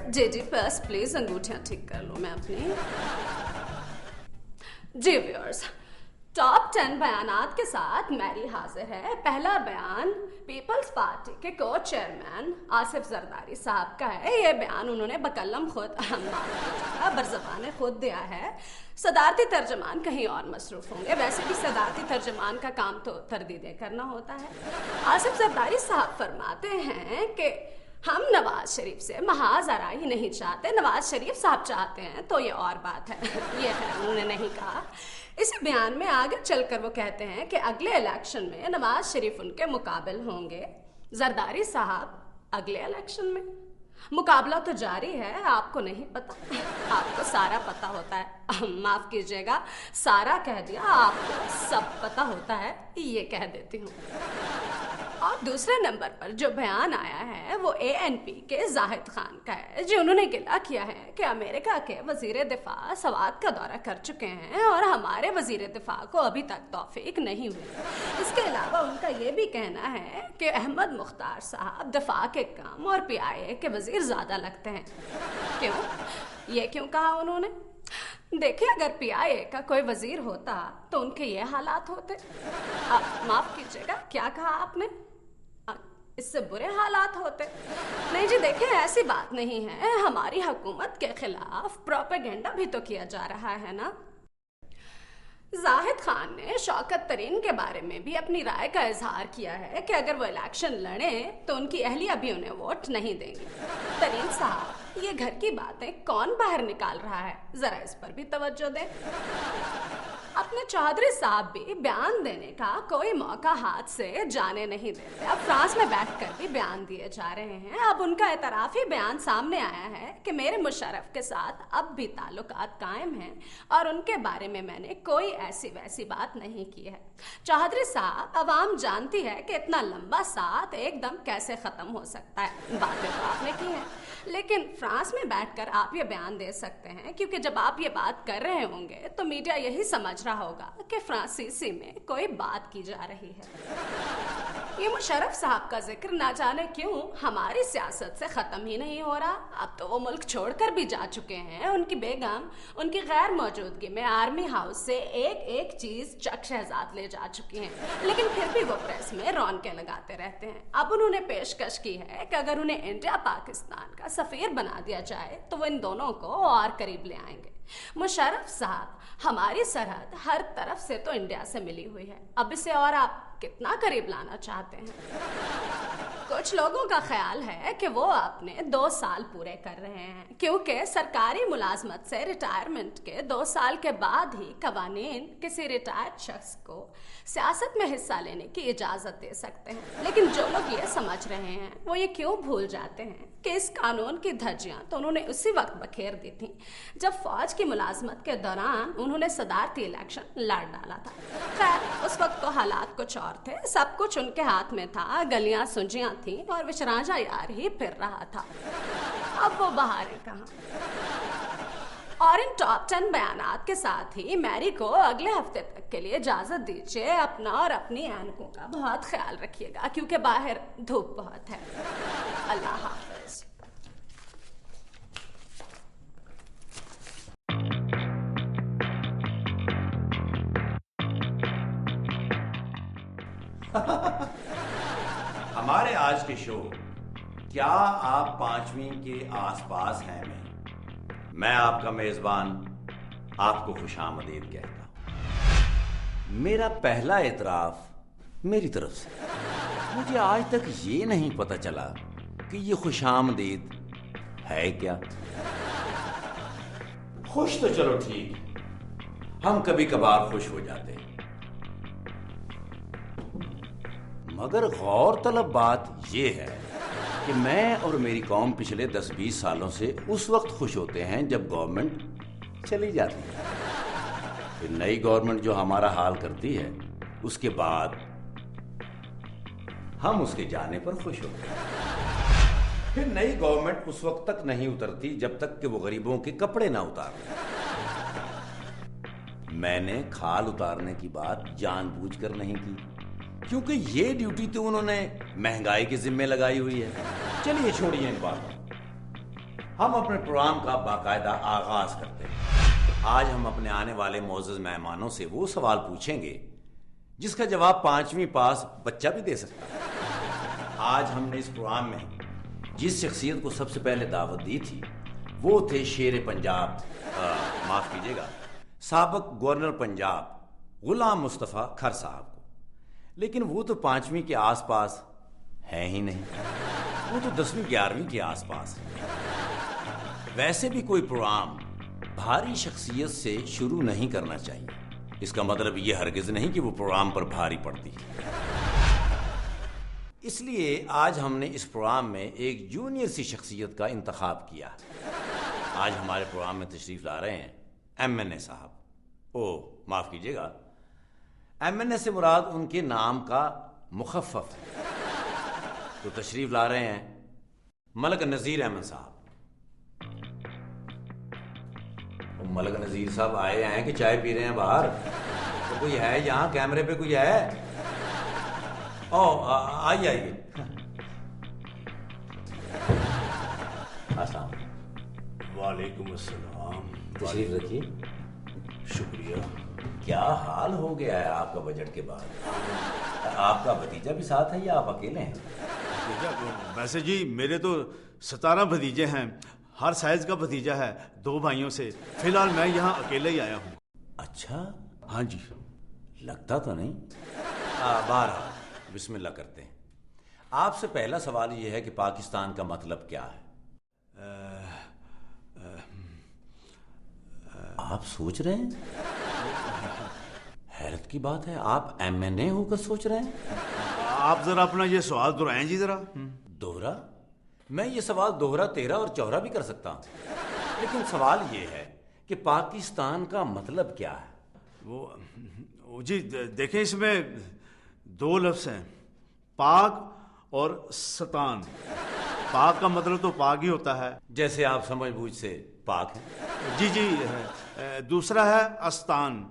जी बस प्लीज अंगूठियां ठीक कर लो मैं अपनी। जी व्यूअर्स, टॉप 10 बयानात के साथ मैरी हाजिर है। पहला बयान पीपल्स पार्टी के को चेयरमैन आसिफ जरदारी साहब का है। ये बयान उन्होंने बकलम खुद बरज़बान खुद दिया है। सदारती तर्जमान कहीं और मसरूफ होंगे, वैसे भी सदारती तर्जमान का काम तो तरदीदें करना होता है। आसिफ जरदारी साहब फरमाते हैं कि हम नवाज शरीफ से महाज आराई नहीं चाहते, नवाज शरीफ साहब चाहते हैं तो ये और बात है। ये खैर उन्होंने नहीं कहा। इसी बयान में आगे चलकर वो कहते हैं कि अगले इलेक्शन में नवाज शरीफ उनके मुकाबिल होंगे। जरदारी साहब अगले इलेक्शन में मुकाबला तो जारी है, आपको नहीं पता? आपको सारा पता होता है। माफ कीजिएगा, सारा कह दिया, आपको सब पता होता है, ये कह देती हूँ। और दूसरे नंबर पर जो बयान आया है वो ANP के जाहिद खान का है, जो उन्होंने गिला किया है कि अमेरिका के वजीर दिफा सवात का दौरा कर चुके हैं और हमारे वजीर दिफा को अभी तक तौफीक नहीं हुई। इसके अलावा उनका ये भी कहना है कि अहमद मुख्तार साहब दिफा के काम और PIA के वजीर ज़्यादा लगते हैं। क्यों? ये क्यों कहा उन्होंने? देखिए, अगर PIA का कोई वजीर होता तो उनके ये हालात होते। अब माफ कीजिएगा, क्या कहा आपने? इससे बुरे हालात होते। नहीं जी, देखिए ऐसी बात नहीं है। हमारी हुकूमत के खिलाफ प्रोपेगेंडा भी तो किया जा रहा है ना। जाहिद खान ने शौकत तरीन के बारे में भी अपनी राय का इजहार किया है कि अगर वो इलेक्शन लड़ें तो उनकी अहलिया भी उन्हें वोट नहीं देंगी। तरीन साहब, ये घर की बातें कौन बाहर निकाल रहा है, जरा इस पर भी तवज्जो दें। अपने चौधरी साहब भी बयान देने का कोई मौका हाथ से जाने नहीं देते। अब फ्रांस में बैठकर भी बयान दिए जा रहे हैं। अब उनका एतराफी बयान सामने आया है कि मेरे मुशर्रफ के साथ अब भी ताल्लुकात कायम हैं और उनके बारे में मैंने कोई ऐसी वैसी बात नहीं की है। चौधरी साहब, अवाम जानती है कि इतना लंबा साथ एकदम कैसे ख़त्म हो सकता है। बातें तो आपने की हैं, लेकिन फ्रांस में बैठकर आप ये बयान दे सकते हैं, क्योंकि जब आप ये बात कर रहे होंगे तो मीडिया यही समझ रहा होगा कि फ्रांसीसी में कोई बात की जा रही है। ये मुशर्रफ साहब का जिक्र ना जाने क्यों हमारी सियासत से ख़त्म ही नहीं हो रहा। अब तो वो मुल्क छोड़कर भी जा चुके हैं। उनकी बेगम उनकी गैर मौजूदगी में आर्मी हाउस से एक एक चीज़ चक शहजाद ले जा चुकी हैं, लेकिन फिर भी वो प्रेस में रौनकें लगाते रहते हैं। अब उन्होंने पेशकश की है कि अगर उन्हें इंडिया पाकिस्तान का सफ़ीर बना दिया जाए तो वो इन दोनों को और करीब ले आएंगे। मुशर्रफ साहब, हमारी सरहद हर तरफ से तो इंडिया से मिली हुई है, अब इसे और आप कितना करीब लाना चाहते हैं? कुछ लोगों का ख्याल है कि वो अपने 2 साल पूरे कर रहे हैं, क्योंकि सरकारी मुलाजमत से रिटायरमेंट के 2 साल के बाद ही कवानीन किसी रिटायर्ड शख्स को सियासत में हिस्सा लेने की इजाज़त दे सकते हैं। लेकिन जो लोग ये समझ रहे हैं वो ये क्यों भूल जाते हैं कि इस कानून की धज्जियाँ तो उन्होंने उसी वक्त बखेर दी थी जब फौज की मुलाजमत के दौरान उन्होंने सदारती इलेक्शन लड़ डाला था। खैर, उस वक्त तो हालात कुछ और थे, सब कुछ उनके हाथ में था, गलियां सुंजियां थी और विचराजा यार ही फिर रहा था। अब वो बहारें कहाँ? और इन टॉप 10 बयानात के साथ ही मैरी को अगले हफ्ते तक के लिए इजाजत दीजिए। अपना और अपनी ऐनकों का बहुत ख्याल रखिएगा, क्योंकि बाहर धूप बहुत है। अल्लाह हाफिज। हमारे आज के शो क्या आप 5वीं के आसपास हैं मैं आपका मेजबान आपको खुशामदीद कहता हूं। मेरा पहला एतराफ मेरी तरफ से, मुझे आज तक ये नहीं पता चला कि ये खुशामदीद है क्या। खुश तो चलो ठीक, हम कभी कभार खुश हो जाते हैं, मगर गौर तलब बात यह है कि मैं और मेरी कौम पिछले 10-20 सालों से उस वक्त खुश होते हैं जब गवर्नमेंट चली जाती है। फिर नई गवर्नमेंट जो हमारा हाल करती है, उसके बाद हम उसके जाने पर खुश होते हैं। फिर नई गवर्नमेंट उस वक्त तक नहीं उतरती जब तक कि वो गरीबों के कपड़े ना उतारे। मैंने खाल उतारने की बात जानबूझकर नहीं की, क्योंकि ये ड्यूटी तो उन्होंने महंगाई के जिम्मे लगाई हुई है। चलिए छोड़िए इन बातों, ہم اپنے پروگرام کا باقاعدہ آغاز کرتے ہیں۔ آج ہم اپنے آنے والے معزز مہمانوں سے وہ سوال پوچھیں گے جس کا جواب 5ویں پاس بچہ بھی دے سکتا ہے۔ آج ہم نے اس پروگرام میں جس شخصیت کو سب سے پہلے دعوت دی تھی وہ تھے شیر پنجاب، معاف کیجیے گا، سابق گورنر پنجاب غلام مصطفیٰ کھر صاحب کو، لیکن وہ تو 5ویں کے آس پاس ہے ہی نہیں، وہ تو 10ویں 11ویں کے آس پاس ہے۔ ویسے بھی کوئی پروگرام بھاری شخصیت سے شروع نہیں کرنا چاہیے، اس کا مطلب یہ ہرگز نہیں کہ وہ پروگرام پر بھاری پڑتی ہے۔ اس لیے آج ہم نے اس پروگرام میں ایک جونیئر سی شخصیت کا انتخاب کیا۔ آج ہمارے پروگرام میں تشریف لا رہے ہیں MNA صاحب۔ معاف کیجیے گا، MNA سے مراد ان کے نام کا مخفف ہے، تو تشریف لا رہے ہیں ملک نذیر احمد صاحب۔ ملک نذیر صاحب آئے ہیں کہ چائے پی رہے ہیں باہر؟ تو کوئی ہے یہاں؟ کیمرے پہ کوئی ہے؟ آئیے آئیے۔ السلام وعلیکم السلام۔ تشریف رکھیے۔ شکریہ۔ کیا حال ہو گیا ہے آپ کا بجٹ کے بعد؟ آپ کا بھتیجا بھی ساتھ ہے یا آپ اکیلے ہیں؟ ویسے جی میرے تو 17 بھتیجے ہیں، ہر سائز کا بھتیجا ہے، 2 بھائیوں سے۔ فی الحال میں یہاں اکیلے ہی آیا ہوں۔ اچھا، ہاں جی۔ لگتا تو نہیں۔ بہرحال بسم اللہ کرتے ہیں۔ آپ سے پہلا سوال یہ ہے کہ پاکستان کا مطلب کیا ہے؟ آپ سوچ رہے ہیں؟ حیرت کی بات ہے، آپ MNA ہو کر سوچ رہے ہیں؟ آپ ذرا اپنا یہ سوال دہرائیں جی ذرا۔ دوہرا؟ میں یہ سوال دوہرا، تیرا اور چوہرا بھی کر سکتا ہوں، لیکن سوال یہ ہے کہ پاکستان کا مطلب کیا ہے؟ وہ جی دیکھیں، اس میں 2 لفظ ہیں، پاک اور ستان۔ پاک کا مطلب تو پاک ہی ہوتا ہے، جیسے آپ سمجھ بوجھ سے پاک ہیں۔ جی۔ دوسرا ہے استان،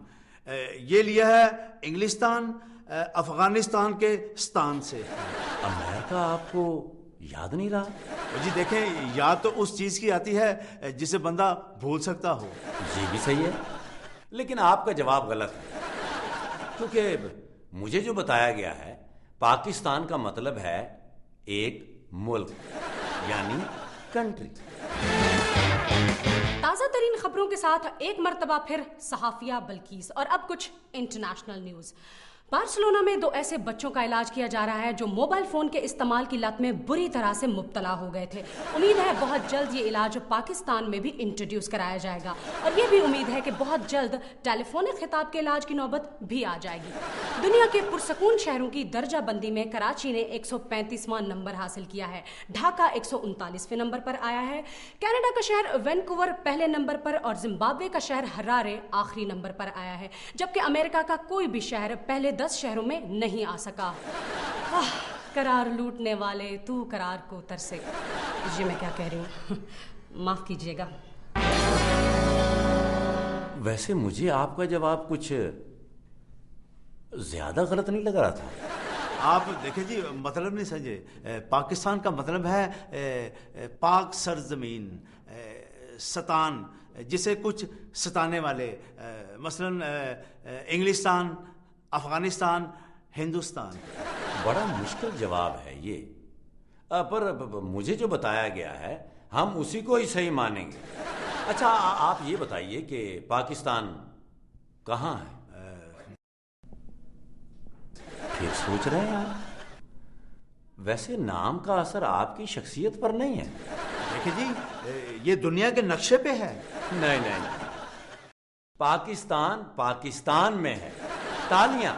یہ لیا ہے انگلستان، افغانستان کے ستان سے۔ امریکہ آپ کو یاد نہیں رہا؟ جی دیکھیں، یاد تو اس چیز کی آتی ہے جسے بندہ بھول سکتا ہو۔ یہ بھی صحیح ہے، لیکن آپ کا جواب غلط ہے، کیونکہ مجھے جو بتایا گیا ہے پاکستان کا مطلب ہے ایک ملک، یعنی کنٹری۔ تازہ ترین خبروں کے ساتھ ایک مرتبہ پھر صحافیہ بلقیس، اور اب کچھ انٹرنیشنل نیوز۔ بارسلونا میں 2 ایسے بچوں کا علاج کیا جا رہا ہے جو موبائل فون کے استعمال کی لت میں بری طرح سے مبتلا ہو گئے تھے۔ امید ہے بہت جلد یہ علاج پاکستان میں بھی انٹروڈیوس کرایا جائے گا، اور یہ بھی امید ہے کہ بہت جلد ٹیلی فونک خطاب کے علاج کی نوبت بھی آ جائے گی۔ دنیا کے پرسکون شہروں کی درجہ بندی میں کراچی نے 135واں نمبر حاصل کیا ہے، ڈھاکہ 139ویں نمبر پر آیا ہے، کینیڈا کا شہر وینکوور پہلے نمبر پر، اور زمبابوے کا شہر ہرارے آخری نمبر پر آیا ہے، جبکہ امریکہ کا کوئی بھی شہر پہلے 10 شہروں میں نہیں آ سکا۔ قرار لوٹنے والے تو قرار کو ترسے۔ یہ میں کیا کہہ رہی ہوں، معاف کیجیے گا۔ ویسے مجھے آپ کا جواب کچھ زیادہ غلط نہیں لگ رہا تھا۔ آپ دیکھیں جی، مطلب نہیں سمجھے۔ پاکستان کا مطلب ہے پاک سرزمین، ستان جسے کچھ ستانے والے، مثلا انگلستان، افغانستان، ہندوستان۔ بڑا مشکل جواب ہے یہ، پر مجھے جو بتایا گیا ہے ہم اسی کو ہی صحیح مانیں گے۔ اچھا آپ یہ بتائیے کہ پاکستان کہاں ہے؟ پھر سوچ رہے ہیں آپ؟ ویسے نام کا اثر آپ کی شخصیت پر نہیں ہے۔ دیکھیں جی، یہ دنیا کے نقشے پہ ہے۔ نہیں، پاکستان میں ہے۔ تالیاں۔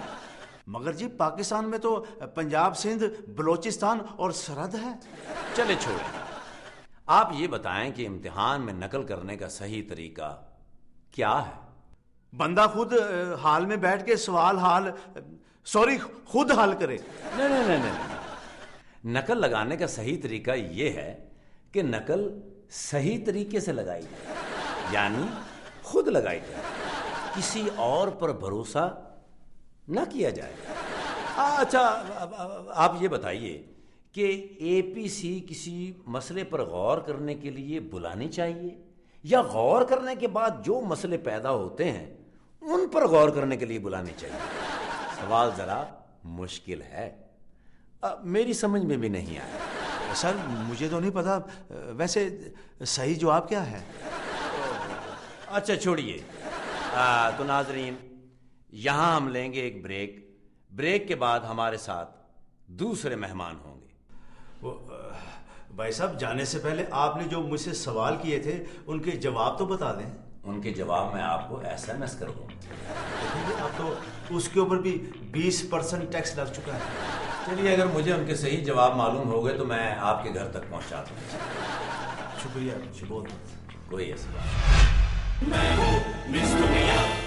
مگر جی پاکستان میں تو پنجاب، سندھ، بلوچستان اور سرحد ہے۔ چلے چھوڑیں، آپ یہ بتائیں کہ امتحان میں نقل کرنے کا صحیح طریقہ کیا ہے؟ بندہ خود حال میں بیٹھ کے خود حل کرے۔ نہیں، نقل لگانے کا صحیح طریقہ یہ ہے کہ نقل صحیح طریقے سے لگائی جائے، یعنی خود لگائی جائے، کسی اور پر بھروسہ نہ کیا جائے۔ اچھا آپ یہ بتائیے کہ اے پی سی کسی مسئلے پر غور کرنے کے لیے بلانی چاہیے یا غور کرنے کے بعد جو مسئلے پیدا ہوتے ہیں ان پر غور کرنے کے لیے بلانی چاہیے؟ سوال ذرا مشکل ہے، میری سمجھ میں بھی نہیں آیا۔ سر مجھے تو نہیں پتا، ویسے صحیح جواب کیا ہے؟ اچھا چھوڑیے، تو ناظرین یہاں ہم لیں گے ایک بریک کے بعد ہمارے ساتھ دوسرے مہمان ہوں گے۔ بھائی صاحب جانے سے پہلے آپ نے جو مجھ سے سوال کیے تھے ان کے جواب تو بتا دیں۔ ان کے جواب میں آپ کو SMS کر دوں۔ اب تو اس کے اوپر بھی 20% ٹیکس لگ چکا ہے۔ چلیے اگر مجھے ان کے صحیح جواب معلوم ہو گئے تو میں آپ کے گھر تک پہنچا دوں۔ شکریہ بہت بہت۔ کوئی ایسی بات نہیں۔